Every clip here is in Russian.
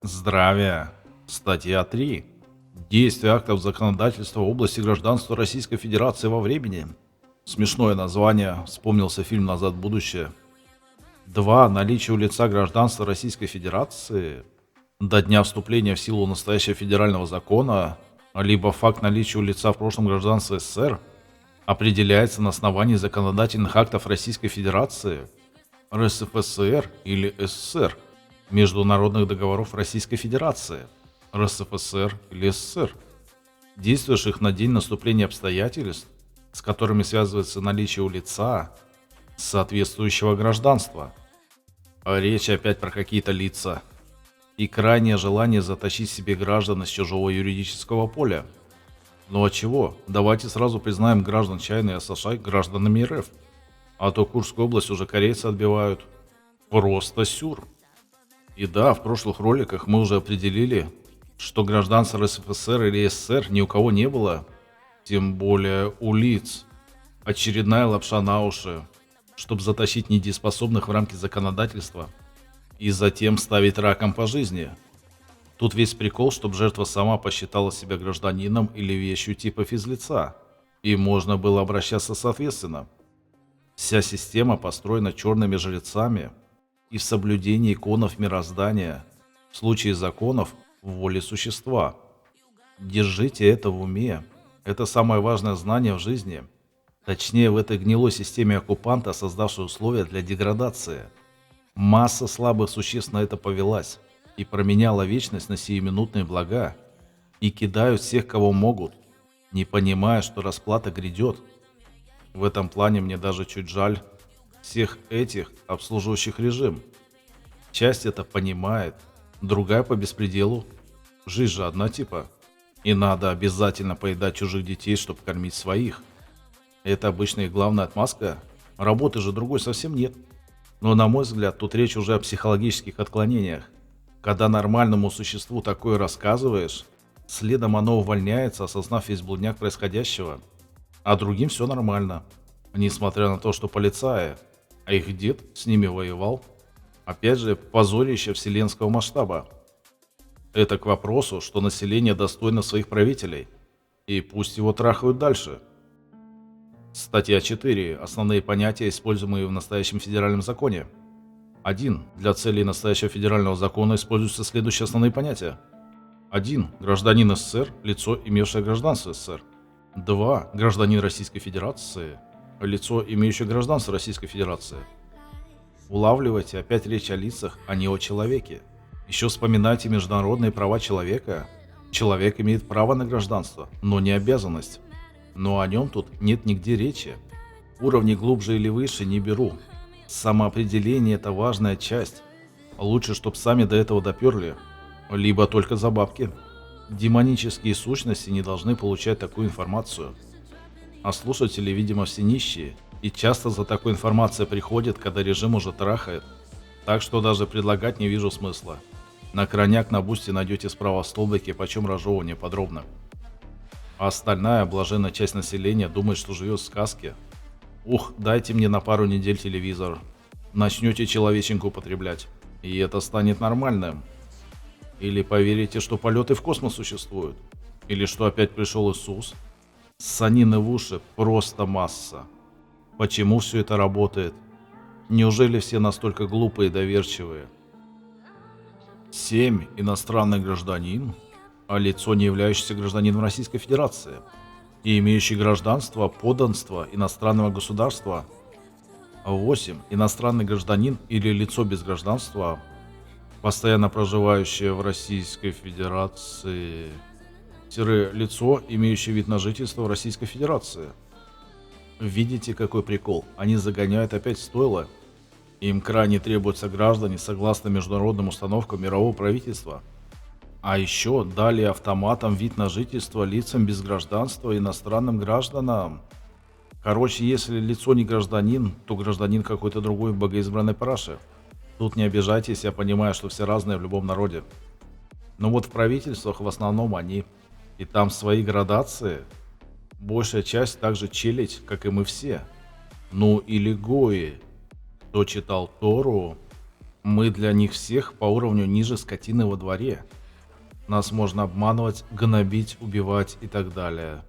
Здравия. Статья 3. Действие актов законодательства в области гражданства Российской Федерации во времени. Смешное название. Вспомнился фильм «Назад в будущее». 2. Наличие у лица гражданства Российской Федерации до дня вступления в силу настоящего федерального закона, либо факт наличия у лица в прошлом гражданства СССР определяется на основании законодательных актов Российской Федерации, РСФСР или СССР, международных договоров Российской Федерации, РСФСР или СССР, действующих на день наступления обстоятельств, с которыми связывается наличие у лица соответствующего гражданства. Речь опять про какие-то лица. И крайнее желание затащить себе граждан из чужого юридического поля. Ну а чего? Давайте сразу признаем граждан Чайны и США гражданами РФ. А то Курскую область уже корейцы отбивают. Просто сюр. И да, в прошлых роликах мы уже определили, что гражданства РСФСР или СССР ни у кого не было, тем более у лиц. Очередная лапша на уши, чтобы затащить недееспособных в рамки законодательства и затем ставить раком по жизни. Тут весь прикол, чтобы жертва сама посчитала себя гражданином или вещью типа физлица, и можно было обращаться соответственно. Вся система построена черными жрецами и в соблюдении иконов мироздания, в случае законов в воле существа. Держите это в уме. Это самое важное знание в жизни. Точнее, в этой гнилой системе оккупанта, создавшей условия для деградации. Масса слабых существ на это повелась и променяла вечность на сиюминутные блага. И кидают всех, кого могут, не понимая, что расплата грядет. В этом плане мне даже чуть жаль всех этих, обслуживающих режим. Часть это понимает, другая по беспределу. Жизнь же одна типа. И надо обязательно поедать чужих детей, чтобы кормить своих. Это обычная и главная отмазка. Работы же другой совсем нет. Но на мой взгляд, тут речь уже о психологических отклонениях. Когда нормальному существу такое рассказываешь, следом оно увольняется, осознав весь блудняк происходящего. А другим все нормально. Несмотря на то, что полицаи, а их дед с ними воевал. Опять же, позорище вселенского масштаба. Это к вопросу, что население достойно своих правителей. И пусть его трахают дальше. Статья 4. Основные понятия, используемые в настоящем федеральном законе. 1. Для целей настоящего федерального закона используются следующие основные понятия. 1. Гражданин СССР – лицо, имевшее гражданство СССР. 2. Гражданин Российской Федерации – лицо, имеющее гражданство Российской Федерации. Улавливайте, опять речь о лицах, а не о человеке. Еще вспоминайте международные права человека. Человек имеет право на гражданство, но не обязанность. Но о нем тут нет нигде речи. Уровни глубже или выше не беру. Самоопределение – это важная часть. Лучше, чтоб сами до этого доперли. Либо только за бабки. Демонические сущности не должны получать такую информацию. А слушатели, видимо, все нищие. И часто за такой информацией приходят, когда режим уже трахает. Так что даже предлагать не вижу смысла. На крайняк на бусте найдете справа в столбике, почем разжевывание подробно. А остальная блаженная часть населения думает, что живет в сказке. Ух, дайте мне на пару недель телевизор. Начнете человеченьку употреблять. И это станет нормальным. Или поверите, что полеты в космос существуют. Или что опять пришел Иисус. Ссанины в уши просто масса. Почему все это работает? Неужели все настолько глупые и доверчивые? 7. Иностранный гражданин, а лицо, не являющееся гражданином Российской Федерации и имеющий гражданство, подданство иностранного государства. 8. Иностранный гражданин или лицо без гражданства, постоянно проживающее в Российской Федерации, лицо, имеющее вид на жительство в Российской Федерации. Видите, какой прикол? Они загоняют опять в стойло. Им крайне требуются граждане согласно международным установкам мирового правительства. А еще дали автоматом вид на жительство лицам без гражданства и иностранным гражданам. Короче, если лицо не гражданин, то гражданин какой-то другой в богоизбранной параше. Тут не обижайтесь, я понимаю, что все разные в любом народе. Но вот в правительствах в основном они. И там свои градации. Большая часть также челядь, как и мы все. Ну или гои. Кто читал Тору, Мы для них всех по уровню ниже скотины во дворе. Нас можно обманывать, гнобить, убивать и так далее.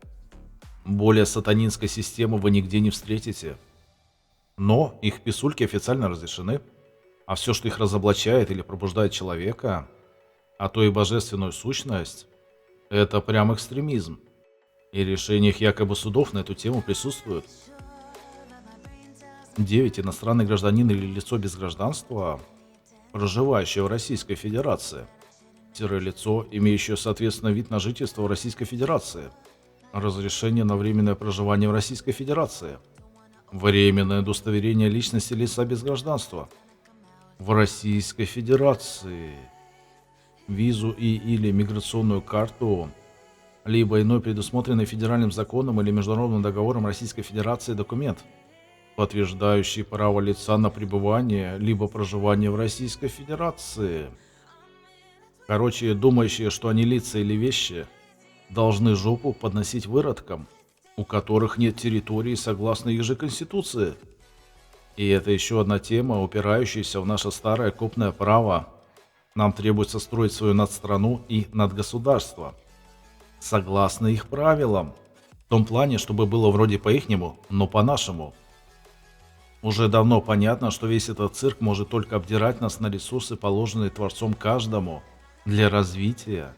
Более сатанинской системы вы нигде не встретите. Но их писульки официально разрешены, а все, что их разоблачает или пробуждает человека, а то и божественную сущность, это прям экстремизм. И решения их якобы судов на эту тему присутствуют. 9. Иностранный гражданин или лицо без гражданства, проживающее в Российской Федерации, лицо, имеющее соответственно вид на жительство в Российской Федерации, разрешение на временное проживание в Российской Федерации, временное удостоверение личности лица без гражданства в Российской Федерации, визу и или миграционную карту, либо иной предусмотренный федеральным законом или международным договором Российской Федерации документ, подтверждающий право лица на пребывание либо проживание в Российской Федерации. Короче, думающие, что они лица или вещи, должны жопу подносить выродкам, у которых нет территории согласно их же Конституции. И это еще одна тема, упирающаяся в наше старое копное право. Нам требуется строить свою надстрану и надгосударство, согласно их правилам, в том плане, чтобы было вроде по-ихнему, но по-нашему. Уже давно понятно, что весь этот цирк может только обдирать нас на ресурсы, положенные Творцом каждому для развития,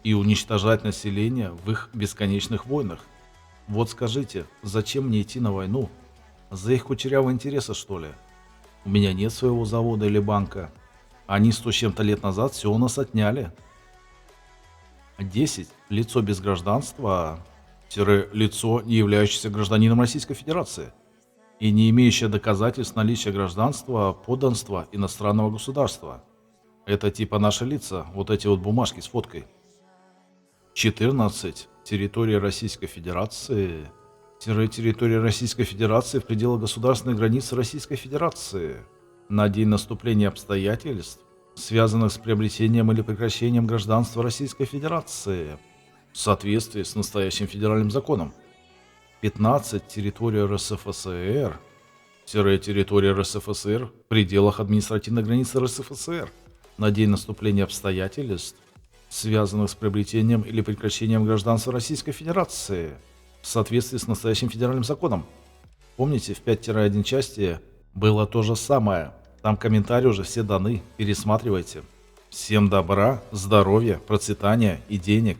и уничтожать население в их бесконечных войнах. Вот скажите, зачем мне идти на войну? За их кучерявые интересы, что ли? У меня нет своего завода или банка. Они 100 с чем-то лет назад все у нас отняли. 10. Лицо без гражданства, лицо, не являющееся гражданином Российской Федерации и не имеющее доказательств наличия гражданства, подданства иностранного государства. Это типа наши лица, вот эти вот бумажки с фоткой. 14. Территория Российской Федерации, территория Российской Федерации в пределах государственной границы Российской Федерации на день наступления обстоятельств, связанных с приобретением или прекращением гражданства Российской Федерации в соответствии с настоящим федеральным законом. 15. Территория РСФСР, территория РСФСР в пределах административной границы РСФСР на день наступления обстоятельств, связанных с приобретением или прекращением гражданства Российской Федерации в соответствии с настоящим федеральным законом. Помните, в 5-1 части было то же самое. Там комментарии уже все даны, пересматривайте. Всем добра, здоровья, процветания и денег.